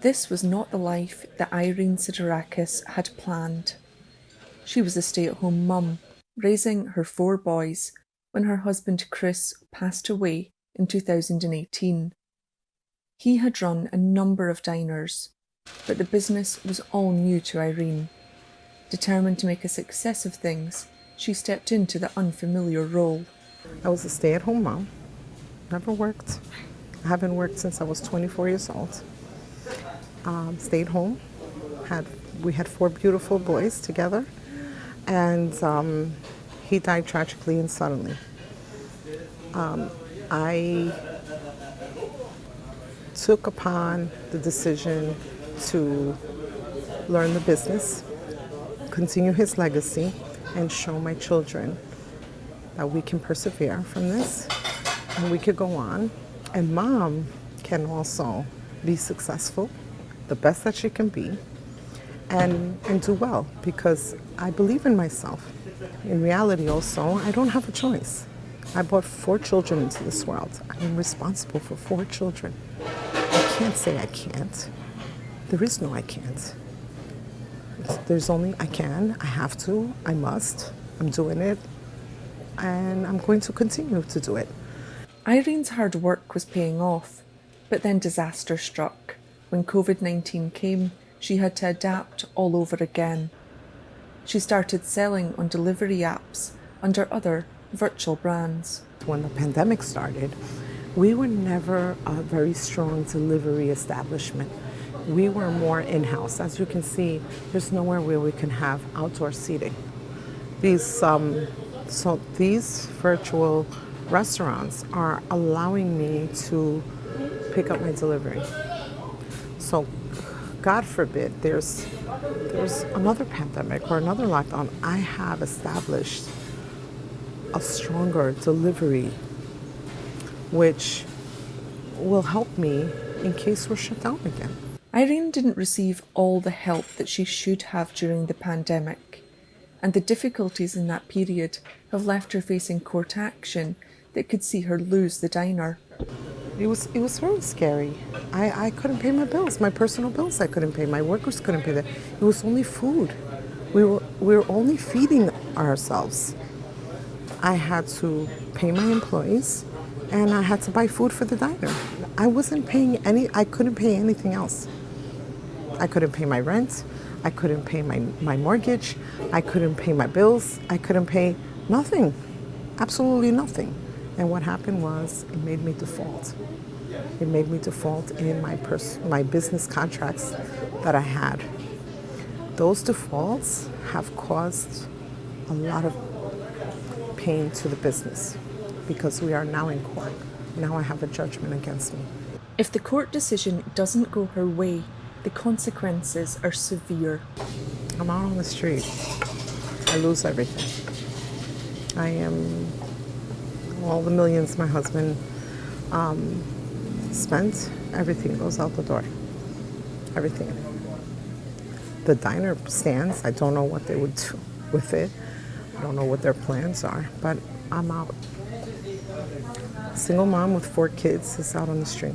This was not the life that Irene Siderakis had planned. She was a stay-at-home mum, raising her 4 boys when her husband Chris passed away in 2018. He had run a number of diners, but the business was all new to Irene. Determined to make a success of things, she stepped into the unfamiliar role. I was a stay-at-home mom, never worked. I haven't worked since I was 24 years old. Stayed home, we had 4 beautiful boys together, and he died tragically and suddenly. I took upon the decision to learn the business, continue his legacy, and show my children that we can persevere from this and we could go on. And mom can also be successful, the best that she can be, and do well, because I believe in myself. In reality also, I don't have a choice. I brought 4 children into this world. I'm responsible for 4 children. I can't say I can't. There is no I can't. There's only I can, I have to, I must, I'm doing it, and I'm going to continue to do it. Irene's hard work was paying off, but then disaster struck. When COVID-19 came, she had to adapt all over again. She started selling on delivery apps under other virtual brands. When the pandemic started, we were never a very strong delivery establishment. We were more in-house. As you can see, there's nowhere where we can have outdoor seating. These virtual restaurants are allowing me to pick up my delivery. So, God forbid, there's another pandemic or another lockdown. I have established a stronger delivery, which will help me in case we're shut down again. Irene didn't receive all the help that she should have during the pandemic, and the difficulties in that period have left her facing court action that could see her lose the diner. It was very scary. I couldn't pay my bills, my personal bills I couldn't pay, my workers couldn't pay that. It was only food. We were only feeding ourselves. I had to pay my employees, and I had to buy food for the diner. I couldn't pay anything else. I couldn't pay my rent, I couldn't pay my mortgage, I couldn't pay my bills, I couldn't pay nothing, absolutely nothing. And what happened was, it made me default. It made me default in my business contracts that I had. Those defaults have caused a lot of pain to the business because we are now in court. Now I have a judgment against me. If the court decision doesn't go her way, the consequences are severe. I'm out on the street. I lose everything. I am all the millions my husband spent, everything goes out the door. Everything. The diner stands. I don't know what they would do with it. I don't know what their plans are, but I'm out. Single mom with 4 kids is out on the street.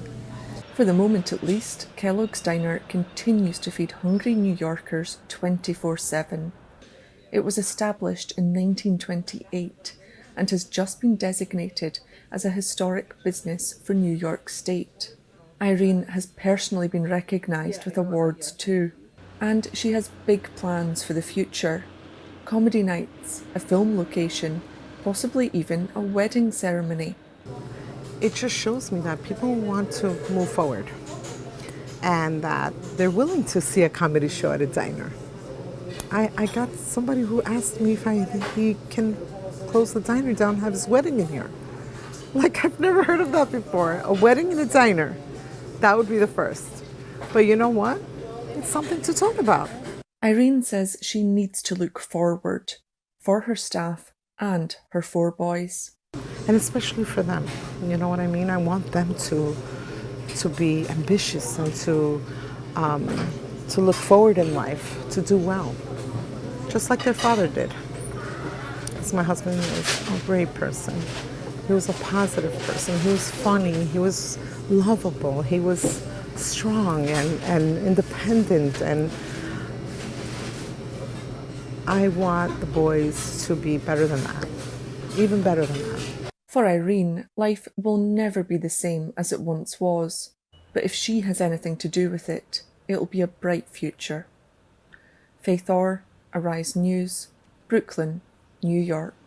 For the moment at least, Kellogg's Diner continues to feed hungry New Yorkers 24/7. It was established in 1928 and has just been designated as a historic business for New York State. Irene has personally been recognised with awards too, and she has big plans for the future. Comedy nights, a film location, possibly even a wedding ceremony. It just shows me that people want to move forward and that they're willing to see a comedy show at a diner. I got somebody who asked me if he can close the diner down and have his wedding in here. Like, I've never heard of that before. A wedding in a diner. That would be the first. But you know what? It's something to talk about. Irene says she needs to look forward for her staff and her 4 boys. And especially for them, you know what I mean? I want them to be ambitious and to look forward in life, to do well, just like their father did. Because my husband was a great person. He was a positive person. He was funny. He was lovable. He was strong and independent, and I want the boys to be better than that, even better than that. For Irene, life will never be the same as it once was, but if she has anything to do with it, it'll be a bright future. Faith Orr, Arise News, Brooklyn, New York.